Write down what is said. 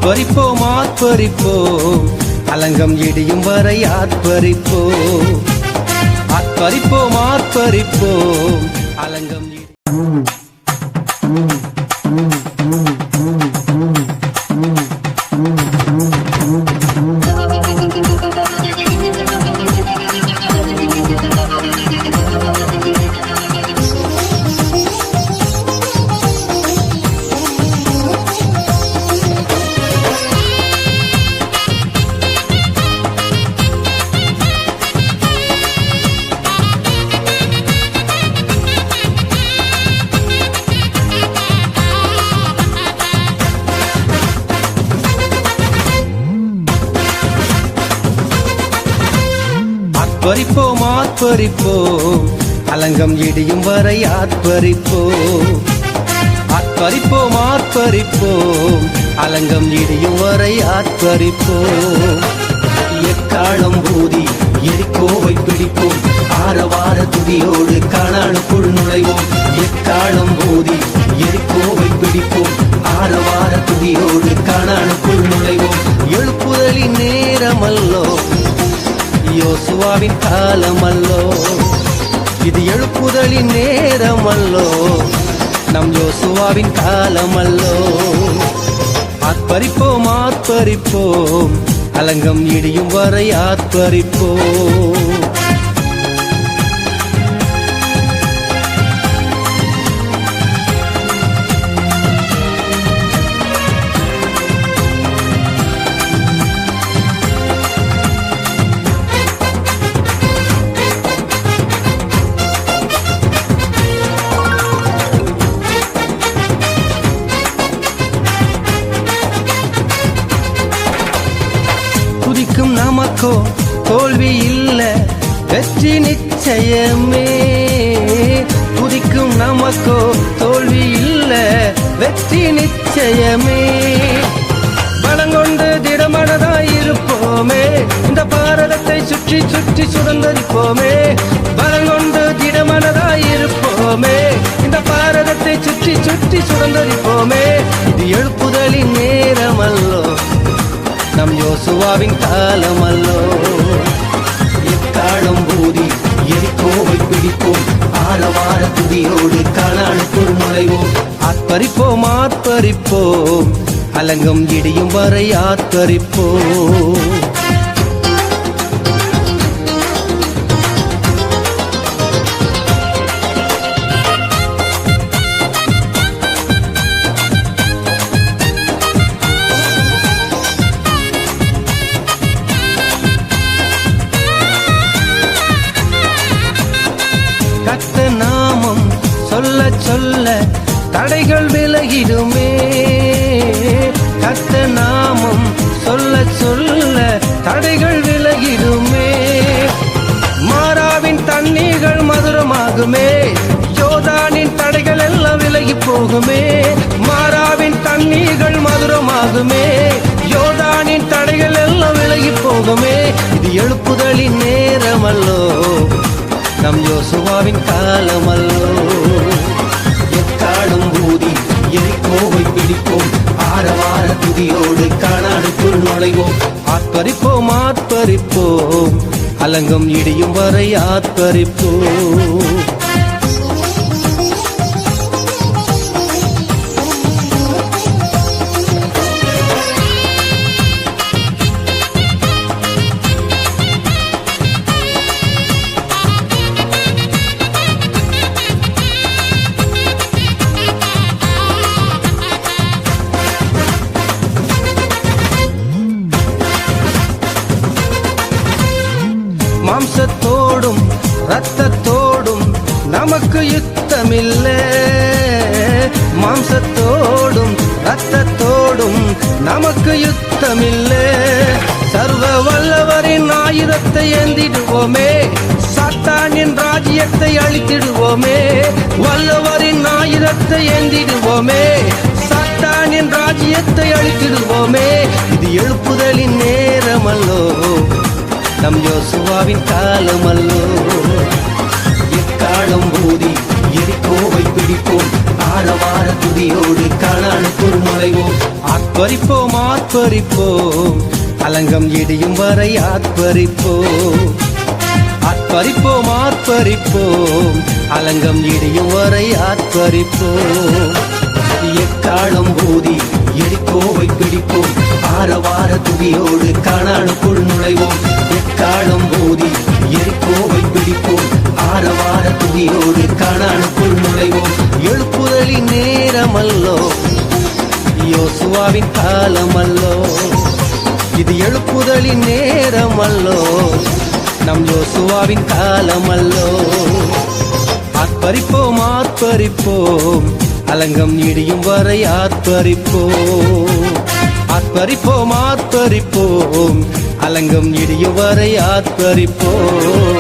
ஆத்பரிப்போம் ஆத்பரிப்போம் அலங்கம் இடியும் வரை ஆத்பரிப்போம். ஆத்பரிப்போம் ஆத்பரிப்போம் அலங்கம் ஆத்பரிப்போம் ஆத்பரிப்போம் அலங்கம் இடியும் வரை ஆத்பரிப்போம். ஆத்பரிப்போம் ஆத்பரிப்போம் அலங்கம் இடியும் வரை ஆத்பரிப்போம். எக்காலம் ஊதி எரிக்கோவை பிடிப்போம், ஆரவார துதியோடு கானானுக்குள் நுழைவோம். எக்காலம் ஊதி எரிக்கோவை பிடிப்போம், ஆரவார துதியோடு கானானுக்குள் நுழைவோம். எழுப்புதலின் நேரமல்லோ யோசுவாவின் காலமல்லோ, இது எழுப்புதலின் நேரமல்லோ நம் யோசுவாவின் காலமல்லோ. ஆத்பரிப்போம் ஆத்பரிப்போம் அலங்கம் இடியும் வரை ஆத்பரிப்போம். துதிக்கும் நமக்கோ தோல்வி இல்ல வெற்றி நிச்சயமே. துதிக்கும் நமக்கோ தோல்வி இல்ல வெற்றி நிச்சயமே. பலங்கொண்டு திடமனதாய் இருப்போமே, இந்த பாரதத்தை சுற்றி சுற்றி சுதந்தரிப்போமே. பலங்கொண்டு திடமனதாய் இருப்போமே, இந்த பாரதத்தை சுற்றி சுற்றி சுதந்தரிப்போமே. இது எழுப்புதலின் நேரமல்லோ நம் யோசுவாவின் காலமல்லோ. எக்காலம் ஊதி எரிக்கோவை பிடிப்போம், ஆரவார துதியோடு கானானுக்குள் நுழைவோம். ஆத்பரிப்போம் ஆத்பரிப்போம் அலங்கம் இடியும் வரை ஆத்பரிப்போம். கர்த்த நாமம் சொல்ல சொல்ல தடைகள் விலகிடுமே. கர்த்த நாமம் சொல்ல சொல்ல தடைகள் விலகிடுமே. மாறாவின் தண்ணீர்கள் மதுரமாகுமே, யோதானின் தடைகள் எல்லாம் விலகி போகுமே. மாறாவின் தண்ணீர்கள் மதுரமாகுமே, யோதானின் தடைகள் எல்லாம் விலகி போகுமே. இது எழுப்புதலின் நேரமல்லோ நம் யோசுவாவின் காலமல்லோ. எக்காலம் ஊதி எரிக்கோவை பிடிப்போம், ஆரவார துதியோடு கானானுக்குள் நுழைவோம். ஆத்பரிப்போம் ஆத்பரிப்போம் அலங்கம் இடியும் வரை ஆத்பரிப்போம். மாம்சத்தோடும் இரத்தத்தோடும் நமக்கு யுத்தமில்லை. மாம்சத்தோடும் இரத்தத்தோடும் நமக்கு யுத்தமில்லை. சர்வ வல்லவரின் ஆயுதத்தை ஏந்திடுவோமே, சாத்தானின் ராஜ்யத்தை அழித்திடுவோமே. வல்லவரின் ஆயுதத்தை ஏந்திடுவோமே, சாத்தானின் ராஜ்யத்தை அழித்திடுவோமே. இது எழுப்புதலின் நேரமல்லோ நம் யோசுவாவின் காலமல்லோ. எக்காலம் ஊதி எரிக்கோவை பிடிப்போம், ஆரவார துதியோடு கானானுக்குள் நுழைவோம். ஆர்ப்பரிப்போம் ஆர்ப்பரிப்போம் அலங்கம் இடியும் வரை ஆர்ப்பரிப்போம் ஆர்ப்பரிப்போம் ஆர்ப்பரிப்போம் அலங்கம் இடியும் வரை ஆர்ப்பரிப்போம் எக்காலம் ஊதி எரிக்கோவை பிடிப்போம் ஆரவார துதியோடு கானானுக்குள் நுழைவோம் எக்காலம் ஊதி எரிக்கோவை பிடிப்போம் ஆரவார துதியோடு கானானுக்குள் நுழைவோம் எழுப்புதலின் நேரமல்லோ யோசுவாவின் காலமல்லோ இது எழுப்புதலின் நேரமல்லோ நம் யோசுவாவின் காலமல்லோ ஆர்ப்பரிப்போம் ஆர்ப்பரிப்போம் அலங்கம் இடியும் வரை ஆர்ப்பரிப்போம் ஆர்ப்பரிப்போம் ஆர்ப்பரிப்போம் அலங்கம் இடியும் வரை ஆர்ப்பரிப்போம்